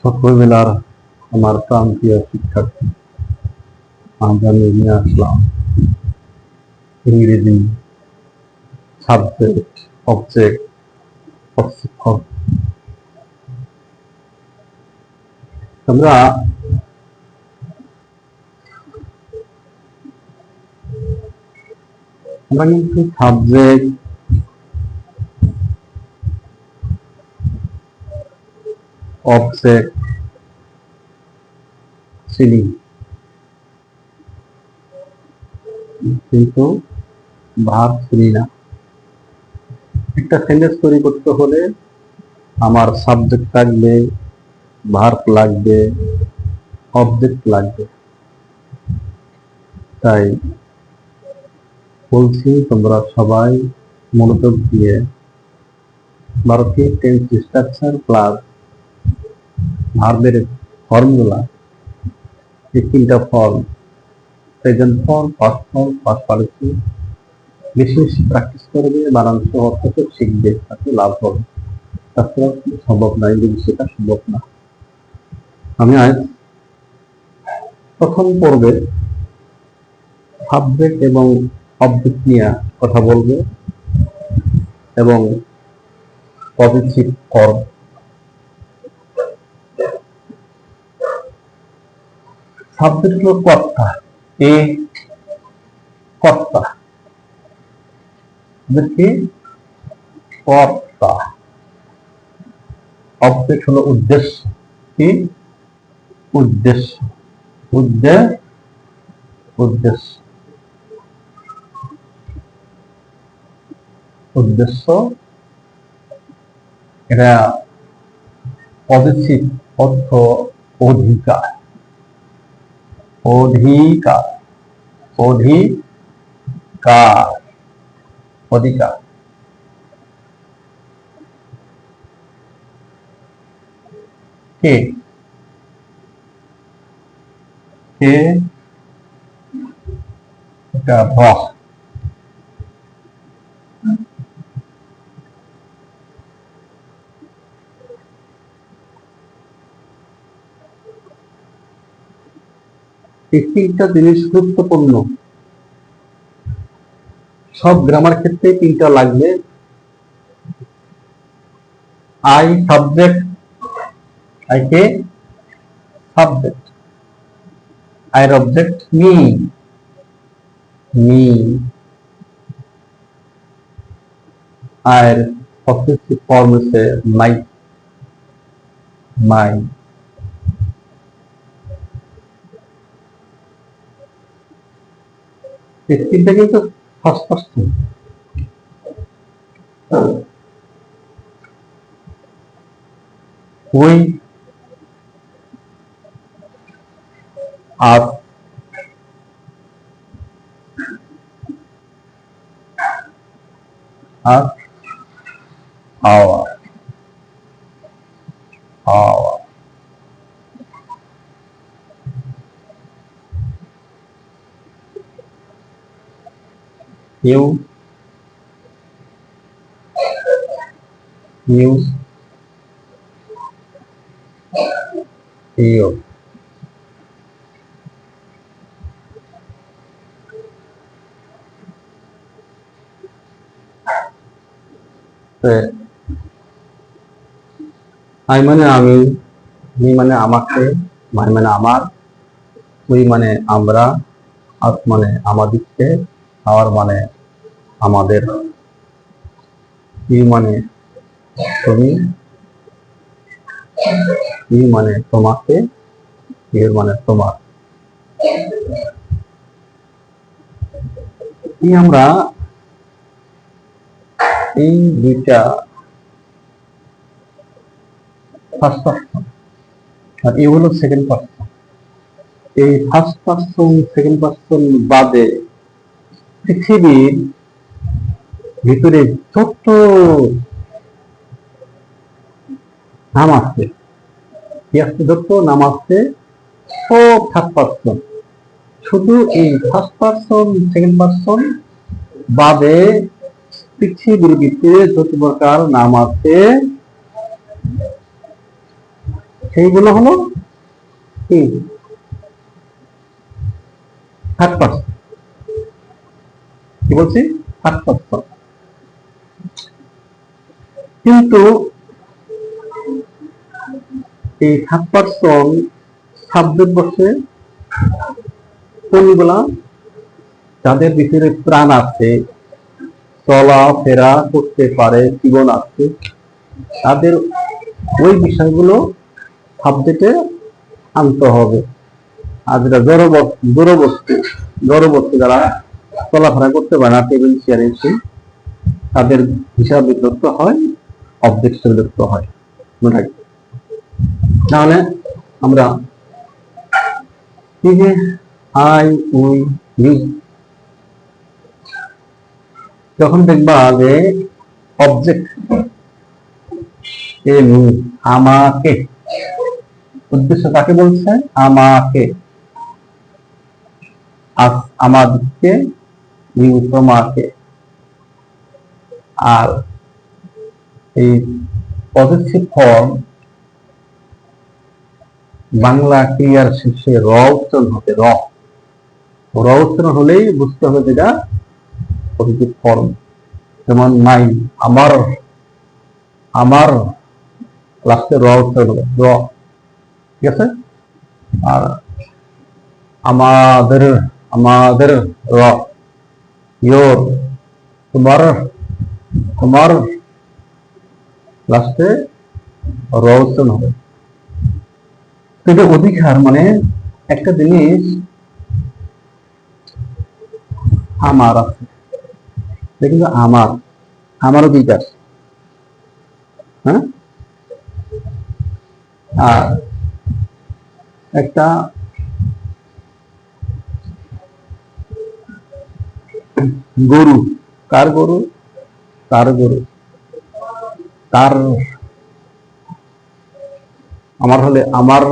ছোটবেলার আমার প্রান্তীয় শিক্ষার্থী, আজ আমি নিয়ে আসলাম ইংরেজি সাবজেক্ট, অবজেক্ট, প্রশিক্ষণ। আমরা কিন্তু সাবজেক্ট, অবজেক্ট চিনি, কিন্তু ভার্ব চিনি না। একটা সেন্টেন্স তৈরি করতে হলে আমার সাবজেক্ট লাগবে, ভার্ব লাগবে, অবজেক্ট লাগবে। তাই বলছি, তোমরা সবাই মনোযোগ দিয়ে ভারতীয় টেন্স স্ট্রাকচার প্লাস ভার্বের ফর্মগুলা, এই তিনটা form, present form, past form, past participle বেশি বেশি প্র্যাকটিস করবে, বানান সহ অর্থ শিখবে, তাতে লাভ হবে। তাছাড়া সম্ভব না, ইংরেজি শেখা সম্ভব না। আমি আজ প্রথম পর্বে সাবজেক্ট এবং অবজেক্ট নিয়ে কথা বলবো এবং পজিটিভ ফর্ম। সাবজেক্ট হলো কর্তা, এ কর্তা, কর্তা। অবজেক্ট হলো উদ্দেশ্য, কি উদ্দেশ্য, উদ্দেশ্য, উদ্দেশ্য। এটা পজিটিভ অর্থ অধিকার, অধিকার, অধিকার, অধিকার। কে, কে, এটা বস। এই তিনটা জিনিস গুরুত্বপূর্ণ, সব গ্রামার ক্ষেত্রে তিনটা লাগবে। আই সাবজেক্ট, আই কে সাবজেক্ট, আইর অবজেক্ট মি, মি, আইর পসেসিভ ফর্ম হচ্ছে মাই, মাই। এই তিনটা কিন্তু ফার্স্ট পারসন। ওই আর আর our, our. You, you, you. I মানে আমি, মি মানে আমাকে, মাই মানে আমার, উই মানে আমরা, আস মানে আমাদেরকে, আওয়ার মানে আমাদের, ইউ মানে তুমি, ই মানে তোমাকে, এর মানে তোমার। আমরা এই দুইটা ফার্স্ট পারসন আর এ হলো সেকেন্ড পারসন। এই ফার্স্ট পারসন সেকেন্ড পারসন বাদে পৃথিবীর ভিতরে যত নাম আছে, যত নাম আছে সব ফার্স্ট পারসন। শুধু এই ফার্স্ট পারসন সেকেন্ড পারসন বাদে পৃথিবীর ভিতরে যত প্রকার নাম আছে সেইগুলো হলো কি 30%। কি বলছি? 30%। কিন্তু এই 60% সাবজেক্ট বসে কোনগুলা যাদের ভিতরে প্রাণ আছে, চলাফেরা করতে পারে, জীবন আছে, তাদের ওই বিষয়গুলো সাবজেক্টে আনতে হবে। আর যেটা জড়বস্তু যারা চলাফেরা করতে পারে না, টেবিল চেয়ারে এসে, তাদের হিসাব বিভক্ত হয়, অবজেক্ট বিভক্ত হয়। তাহলে আমরা এই যে আই উই ইউ, যখন দেখবা যে অবজেক্ট আমাকে, উদ্দেশ্য কাকে বলছে? আমাকে, আমাদেরকে, ইউ তোমাকে। আর এই পজিটিভ ফর্ম বাংলা ক্রিয়ার শেষে র উচ্চারণ হবে। র উচ্চারণ হলেই বুঝতে হবে যেটা পজিটিভ ফর্ম। যেমন মাই, আমার লাস্টে র উচ্চারণ হবে, র। ঠিক আছে? আর আমাদের র, ইয়োর, তোমার লাস্টে র উচ্চারণ হবে। অধিকার মানে একটা জিনিস আমার আছে, কিন্তু আমার অধিকার। হ্যাঁ, আর একটা গরু, কার গরু? তার গরু। তার, আমার হলে আমার